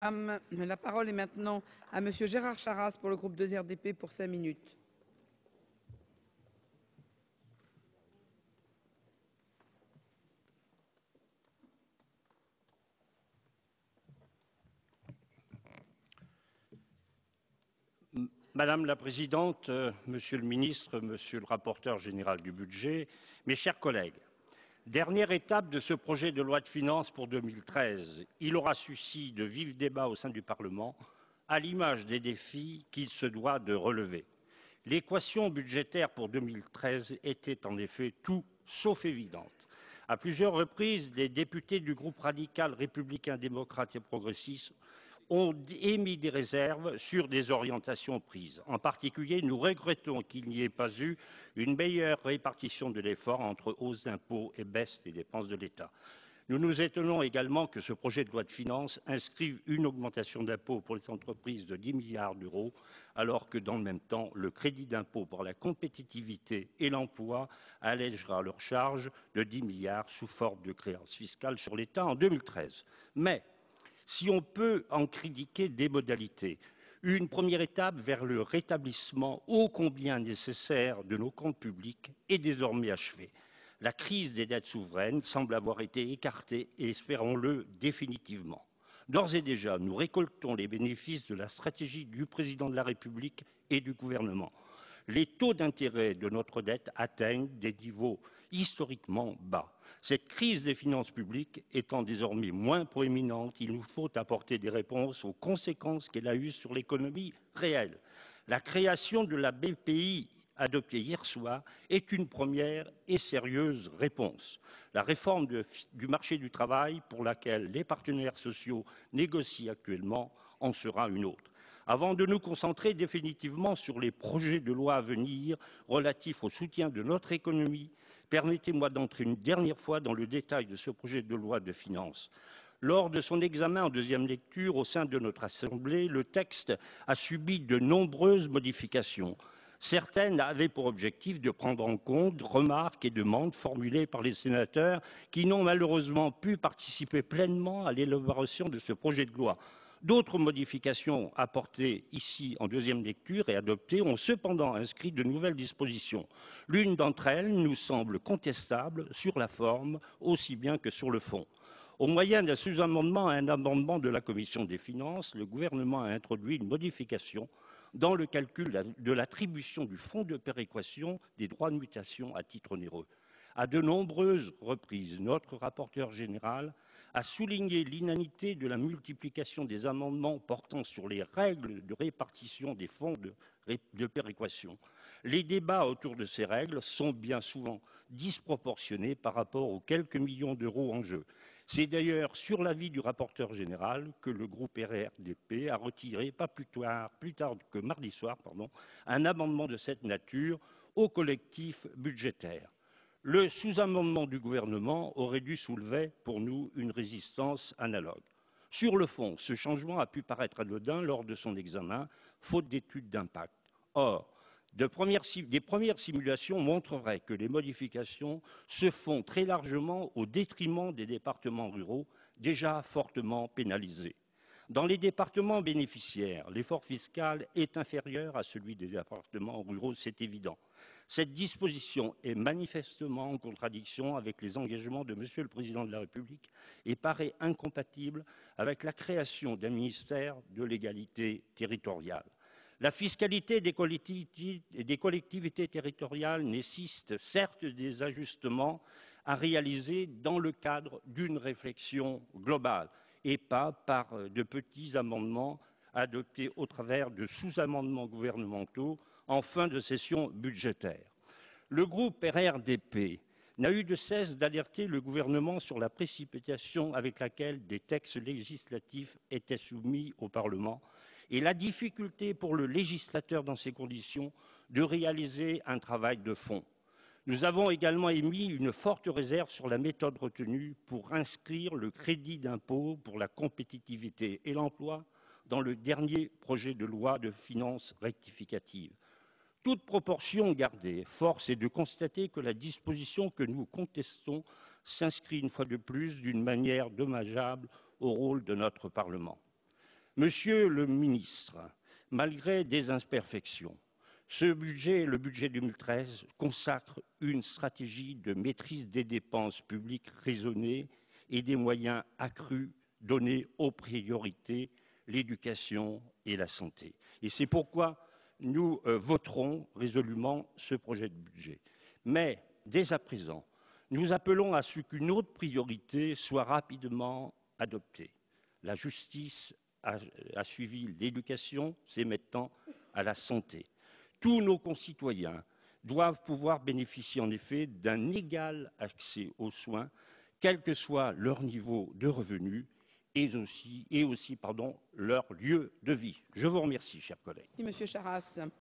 La parole est maintenant à Monsieur Gérard Charras pour le groupe 2RDP pour 5 minutes. Madame la Présidente, Monsieur le Ministre, Monsieur le rapporteur général du budget, mes chers collègues, dernière étape de ce projet de loi de finances pour 2013, il aura suscité de vifs débats au sein du Parlement, à l'image des défis qu'il se doit de relever. L'équation budgétaire pour 2013 était en effet tout sauf évidente. À plusieurs reprises, des députés du groupe radical républicain démocrate et progressiste ont émis des réserves sur des orientations prises. En particulier, nous regrettons qu'il n'y ait pas eu une meilleure répartition de l'effort entre hausse d'impôts et baisse des dépenses de l'État. Nous nous étonnons également que ce projet de loi de finances inscrive une augmentation d'impôts pour les entreprises de 10 milliards d'euros, alors que dans le même temps, le crédit d'impôt pour la compétitivité et l'emploi allègera leurs charges de 10 milliards sous forme de créances fiscales sur l'État en 2013. Mais si on peut en critiquer des modalités, une première étape vers le rétablissement ô combien nécessaire de nos comptes publics est désormais achevée. La crise des dettes souveraines semble avoir été écartée et, espérons-le, définitivement. D'ores et déjà, nous récoltons les bénéfices de la stratégie du président de la République et du gouvernement. Les taux d'intérêt de notre dette atteignent des niveaux historiquement bas. Cette crise des finances publiques étant désormais moins proéminente, il nous faut apporter des réponses aux conséquences qu'elle a eues sur l'économie réelle. La création de la BPI adoptée hier soir est une première et sérieuse réponse. La réforme du marché du travail, pour laquelle les partenaires sociaux négocient actuellement, en sera une autre. Avant de nous concentrer définitivement sur les projets de loi à venir relatifs au soutien de notre économie, permettez-moi d'entrer une dernière fois dans le détail de ce projet de loi de finances. Lors de son examen en deuxième lecture au sein de notre Assemblée, le texte a subi de nombreuses modifications. Certaines avaient pour objectif de prendre en compte remarques et demandes formulées par les sénateurs qui n'ont malheureusement pu participer pleinement à l'élaboration de ce projet de loi. D'autres modifications apportées ici en deuxième lecture et adoptées ont cependant inscrit de nouvelles dispositions. L'une d'entre elles nous semble contestable sur la forme aussi bien que sur le fond. Au moyen d'un sous-amendement à un amendement de la Commission des finances, le gouvernement a introduit une modification dans le calcul de l'attribution du fonds de péréquation des droits de mutation à titre onéreux. À de nombreuses reprises, notre rapporteur général a souligné l'inanité de la multiplication des amendements portant sur les règles de répartition des fonds de péréquation. Les débats autour de ces règles sont bien souvent disproportionnés par rapport aux quelques millions d'euros en jeu. C'est d'ailleurs sur l'avis du rapporteur général que le groupe RRDP a retiré, pas plus tard que mardi soir, un amendement de cette nature au collectif budgétaire. Le sous-amendement du gouvernement aurait dû soulever pour nous une résistance analogue. Sur le fond, ce changement a pu paraître anodin lors de son examen, faute d'études d'impact. Or, des premières simulations montreraient que les modifications se font très largement au détriment des départements ruraux, déjà fortement pénalisés. Dans les départements bénéficiaires, l'effort fiscal est inférieur à celui des départements ruraux, c'est évident. Cette disposition est manifestement en contradiction avec les engagements de Monsieur le Président de la République et paraît incompatible avec la création d'un ministère de l'égalité territoriale. La fiscalité des collectivités territoriales nécessite certes des ajustements à réaliser dans le cadre d'une réflexion globale et pas par de petits amendements adoptés au travers de sous-amendements gouvernementaux en fin de session budgétaire. Le groupe RRDP n'a eu de cesse d'alerter le gouvernement sur la précipitation avec laquelle des textes législatifs étaient soumis au Parlement et la difficulté pour le législateur dans ces conditions de réaliser un travail de fond. Nous avons également émis une forte réserve sur la méthode retenue pour inscrire le crédit d'impôt pour la compétitivité et l'emploi dans le dernier projet de loi de finances rectificative. Toute proportion gardée, force est de constater que la disposition que nous contestons s'inscrit une fois de plus d'une manière dommageable au rôle de notre Parlement. Monsieur le ministre, malgré des imperfections, le budget 2013 consacre une stratégie de maîtrise des dépenses publiques raisonnée et des moyens accrus donnés aux priorités, l'éducation et la santé. Et c'est pourquoi nous voterons résolument ce projet de budget. Mais, dès à présent, nous appelons à ce qu'une autre priorité soit rapidement adoptée. La justice a suivi l'éducation, c'est maintenant à la santé. Tous nos concitoyens doivent pouvoir bénéficier en effet d'un égal accès aux soins, quel que soit leur niveau de revenus et aussi leur lieu de vie. Je vous remercie, chers collègues. Merci, Monsieur Charasse.